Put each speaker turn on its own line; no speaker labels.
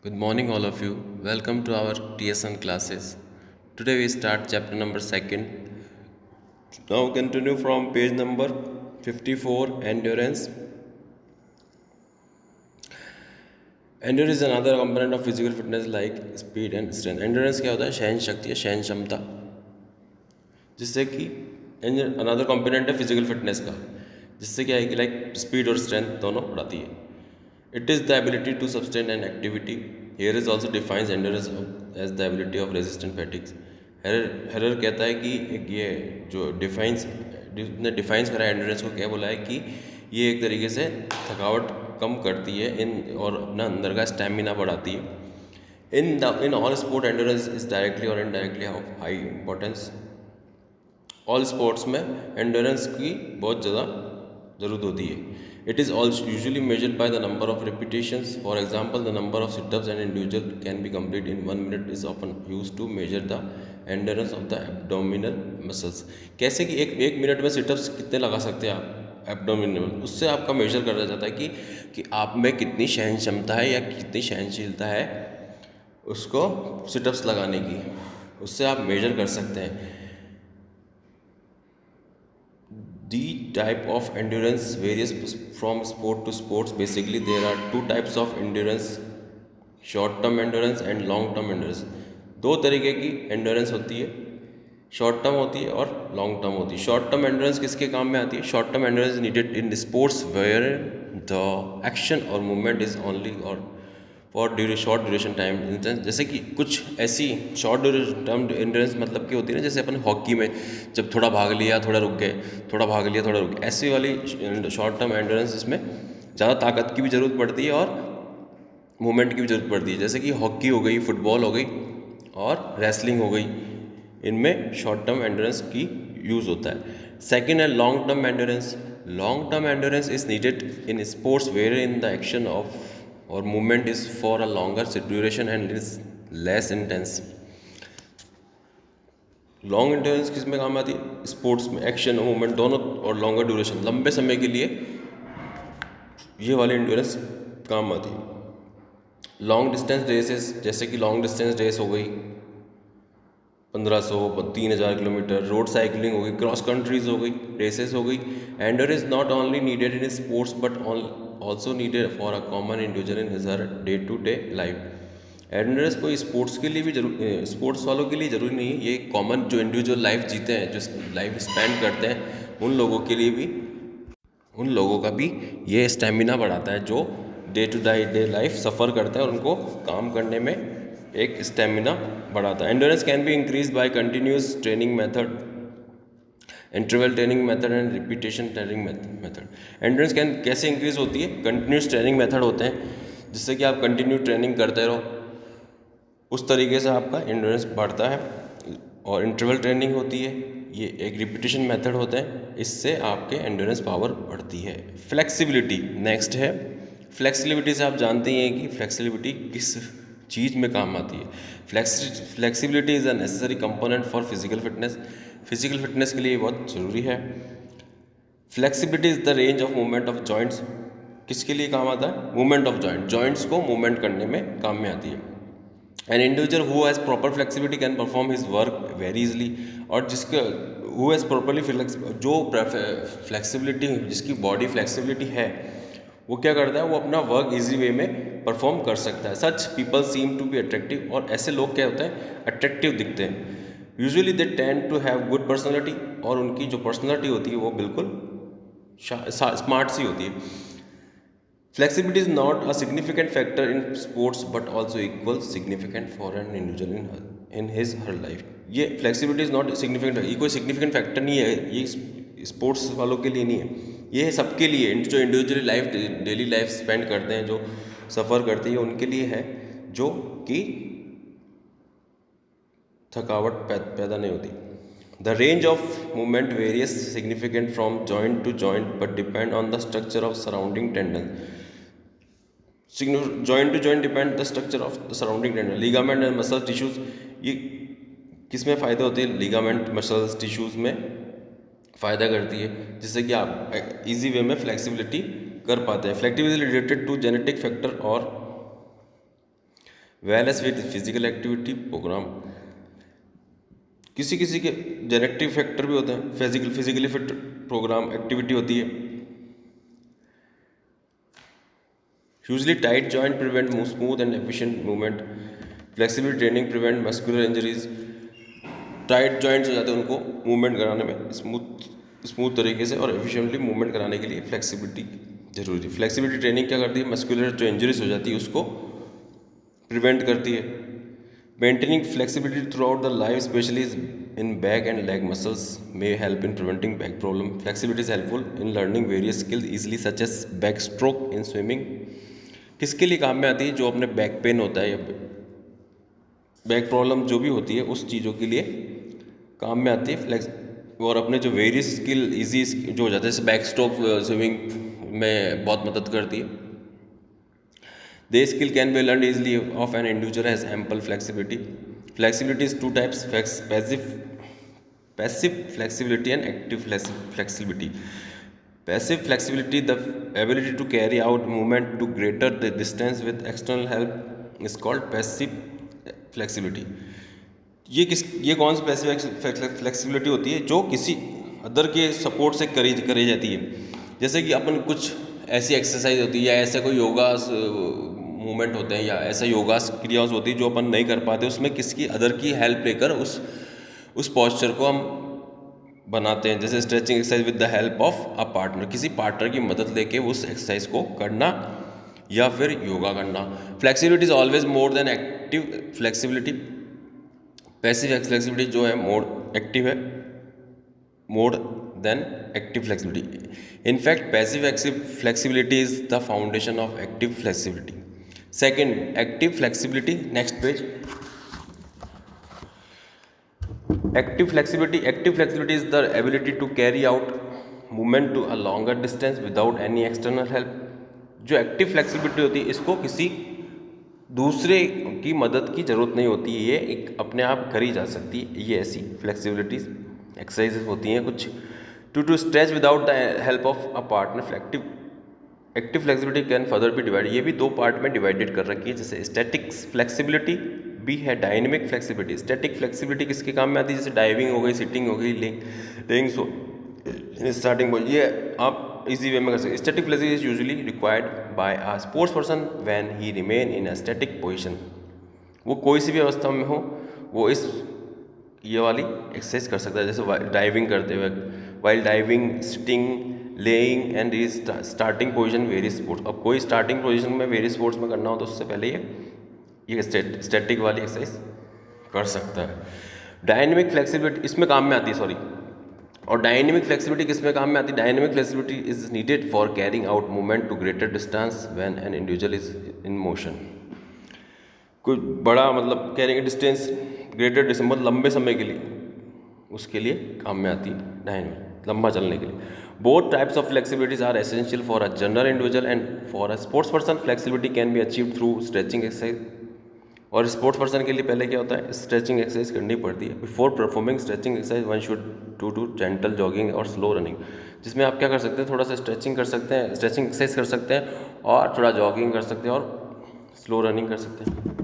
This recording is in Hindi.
Good morning, all of you. Welcome to our TSN classes. Today we start chapter number second. Now continue from page number 54. Endurance. Endurance is another component of physical fitness like speed and strength. Endurance क्या होता है? सहन शक्ति या सहन क्षमता, जिससे कि अनदर कंपोनेंट है फिजिकल फिटनेस का, जिससे क्या है कि लाइक स्पीड और स्ट्रेंथ दोनों बढ़ाती है. It is the ability to sustain an activity. Here is also defines endurance as the ability of resistant fatigues. Error कहता है कि ये जो ने डिफाइंस करा है एंडोरेंस को, क्या बोला है कि ये एक तरीके से थकावट कम करती है और अपना अंदर का स्टेमिना बढ़ाती है. In all sport endurance is directly or indirectly of high importance. All sports में एंडोरेंस की बहुत ज़्यादा ज़रूरत होती है. It is also usually measured by the number of repetitions. For example, the number of situps an individual can be complete in 1 minute is often used to measure the endurance of the abdominal muscles. कैसे कि एक मिनट में सिटअप्स कितने लगा सकते हैं आप एब्डोमिनल, उससे आपका मेजर करा जाता है कि आप में कितनी सहन क्षमता है या कितनी सहनशीलता है उसको सिटअप्स लगाने की, उससे आप मेजर कर सकते हैं. The type of endurance varies from sport to sports. Basically, there are two types of endurance: short term endurance and long term endurance. दो तरीके की एंडोरेंस होती है, शॉर्ट टर्म होती है और लॉन्ग टर्म होती है. शॉर्ट टर्म एंडोरेंस किसके काम में आती है? Short term endurance needed in sports where the action और मूवमेंट इज ओनली और फॉर शॉर्ट ड्यूरेशन टाइम. जैसे कि कुछ ऐसी शॉर्ट टर्म एंडोरेंस मतलब कि होती है ना, जैसे अपन हॉकी में जब थोड़ा भाग लिया थोड़ा रुक गए, थोड़ा भाग लिया थोड़ा रुक गए, ऐसी वाली शॉर्ट टर्म एंडोरेंस, इसमें ज़्यादा ताकत की भी ज़रूरत पड़ती है और मूवमेंट की भी ज़रूरत पड़ती है. जैसे कि हॉकी हो गई, फुटबॉल हो गई और रेसलिंग हो गई, इनमें शॉर्ट टर्म एंडोरेंस की यूज़ होता है. सेकेंड है long term endurance. Long term endurance is needed in sports wherein the action of or movement is for a longer duration and is less intense. Long endurance किस में काम आती है? स्पोर्ट्स में एक्शन और मूवमेंट दोनों, और लॉन्गर ड्यूरेशन लंबे समय के लिए ये वाली एंडोरेंस काम आती है. लॉन्ग डिस्टेंस रेसेस, जैसे कि लॉन्ग डिस्टेंस रेस हो गई 1500 3000 किलोमीटर, रोड साइकिलिंग हो गई, क्रॉस कंट्रीज हो गई, रेसेस हो गई. Endurance not only needed in sports but also needed for a common individual in his her day to day life. Endurance कोई स्पोर्ट्स के लिए भी स्पोर्ट्स वालों के लिए ज़रूरी नहीं है, ये कॉमन जो इंडिविजुअल लाइफ जीते हैं, जो लाइफ स्पेंड करते हैं, उन लोगों के लिए भी, उन लोगों का भी ये स्टेमिना बढ़ाता है, जो डे टू डे लाइफ सफ़र करते हैं और उनको काम करने में एक स्टेमिना बढ़ाता है. Endurance can be increase by continuous training method, interval training method and repetition training method. Endurance can कैसे इंक्रीज होती है? कंटिन्यूस ट्रेनिंग मेथड होते हैं, जिससे कि आप कंटिन्यू ट्रेनिंग करते रहो, उस तरीके से आपका एंडोरेंस बढ़ता है. और इंटरवल ट्रेनिंग होती है, ये एक रिपीटेशन मेथड होता है, इससे आपके एंडोरेंस पावर बढ़ती है. फ्लेक्सिबिलिटी नेक्स्ट है. फ्लेक्सिबिलिटी से आप जानते ही हैं कि फ्लेक्सिबिलिटी किस चीज़ में काम आती है. Flexibility is a necessary component for physical fitness. Physical fitness के लिए बहुत ज़रूरी है. Flexibility is the range of movement of joints. किसके लिए काम आता है? मूवमेंट ऑफ जॉइंट्स को मूवमेंट करने में काम में आती है. An individual who has proper flexibility can perform his work very easily. और जिसके हु हैज़ प्रॉपरली जो फ्लेक्सिबिलिटी, जिसकी बॉडी फ्लेक्सिबिलिटी है, वो क्या करता है? वो अपना वर्क इजी वे में परफॉर्म कर सकता है. Such people seem to be attractive. और ऐसे लोग क्या होते हैं? अट्रैक्टिव दिखते हैं. Usually they tend to have good personality. और उनकी जो पर्सनैलिटी होती है वो बिल्कुल स्मार्ट सी होती है. Flexibility is not a significant factor in sports but also equal significant for an individual in his her life. ये flexibility is not significant, ये कोई significant factor नहीं है, ये स्पोर्ट्स वालों के लिए नहीं है, ये है सबके लिए. जो individually life daily life spend करते हैं, जो सफ़र करते हैं, उनके लिए है, जो कि थकावट पैदा नहीं होती. The range of movement varies significant from joint to joint but depend on the structure of surrounding tendons. Joint to joint depend the structure of the surrounding tendon. Ligament and muscle tissues, ये किस में फ़ायदे होते हैं? लिगामेंट मसल्स टिश्यूज़ में फ़ायदा करती है, जिससे कि आप इजी वे में फ्लेक्सिबिलिटी कर पाते हैं. Flexibility related to genetic factor और wellness with physical activity programme, किसी किसी के जेनेटिक फैक्टर भी होते हैं, फिजिकली फिट प्रोग्राम एक्टिविटी होती है। Usually tight joint prevent smooth and efficient movement, flexibility training prevent muscular injuries. Tight joints हो जाते हैं उनको मूवमेंट कराने में स्मूथ तरीके से और एफिशिएंटली मूवमेंट कराने के लिए फ्लेक्सिबिलिटी जरूरी है। फ्लेक्सिबिलिटी ट्रेनिंग क्या करती है, मस्कुलर जो इंजरीज हो जाती है उसको प्रिवेंट करती है। Maintaining flexibility throughout the life specially in back and leg muscles may help in preventing back problem. Flexibility is helpful in learning various skills easily such as backstroke in swimming. किसके लिए काम में आती है, जो अपने बैक पेन होता है या बैक प्रॉब्लम जो भी होती है उस चीज़ों के लिए काम में आती है फ्लेक्स। और अपने जो वेरियस स्किल इजी जो हो जाता है, जैसे बैक स्ट्रोक स्विमिंग में बहुत मदद करती है। The skill can be learn easily of an individual has ample flexibility. Flexibility is two types, passive flexibility and active flexibility. Passive flexibility, the ability to carry out movement to greater the distance with external help, is called passive flexibility. ये कौन सी पैसिव फ्लेक्सिबिलिटी होती है, जो किसी अदर के सपोर्ट से करी जाती है। जैसे कि अपन कुछ ऐसी एक्सरसाइज होती है या ऐसे कोई योगा मूवमेंट होते हैं या ऐसा योगा क्रियाज होती है जो अपन नहीं कर पाते, उसमें किसकी अदर की हेल्प लेकर उस पॉस्चर को हम बनाते हैं। जैसे stretching exercise with the help of a partner, किसी पार्टनर की मदद लेके उस एक्सरसाइज को करना या फिर योगा करना। Flexibility is always more than active flexibility. Passive flexibility जो है मोर एक्टिव है, more than active flexibility. In fact passive flexibility is the foundation of active flexibility. Second, active flexibility, next page. Active flexibility is the ability to carry out movement to a longer distance without any external help. जो एक्टिव फ्लेक्सिबिलिटी होती है इसको किसी दूसरे की मदद की ज़रूरत नहीं होती है, ये एक अपने आप करी जा सकती है। ये ऐसी फ्लेक्सिबिलिटीज एक्सरसाइजेज होती हैं कुछ। To stretch without the help of a partner. Active flexibility can further be divide, ये भी दो पार्ट में डिवाइडेड कर रखी है। जैसे स्टैटिक फ्लेक्सिबिलिटी भी है, डायनेमिक फ्लेक्सिबिलिटी। स्टैटिक फ्लेक्सिबिलिटी किसके काम में आती है, जैसे डाइविंग हो गई, सिटिंग हो गई, लेइंग स्टार्टिंग, ये आप इजी वे में कर सकते। Static flexibility is usually required by a sports person when he remain in a static position. वो कोई सी भी अवस्था में हो वो ये वाली एक्सरसाइज कर सकता है, जैसे डाइविंग करते हुए, while diving, sitting, laying and starting position various sports. अब कोई स्टार्टिंग पोजीशन में वेरियस स्पोर्ट्स में करना हो तो उससे पहले ये स्टैटिक वाली एक्सरसाइज कर सकता है। डायनेमिक फ्लेक्सिबिलिटी इसमें काम में आती है, सॉरी। और डायनेमिक फ्लेक्सिबिलिटी किस में काम में आती है, dynamic flexibility is needed for carrying out movement to greater distance when an individual is in motion. कोई बड़ा मतलब कैरिंग डिस्टेंस ग्रेटर डिस्टेंस मतलब लंबे समय के लिए, उसके लिए काम में आती है डायनेमिक, लंबा चलने के लिए। Both types of flexibilities are essential for a general individual and for a sports person. Flexibility can be achieve through stretching exercise. और स्पोर्ट्स पर्सन के लिए पहले क्या होता है, स्ट्रेचिंग एक्सरसाइज करनी पड़ती है। Before performing stretching exercise one should do gentle jogging और स्लो रनिंग, जिसमें आप क्या कर सकते हैं, थोड़ा सा स्ट्रेचिंग कर सकते हैं, स्ट्रेचिंग एक्सरसाइज कर सकते हैं और थोड़ा जॉगिंग कर सकते हैं और स्लो रनिंग कर सकते हैं।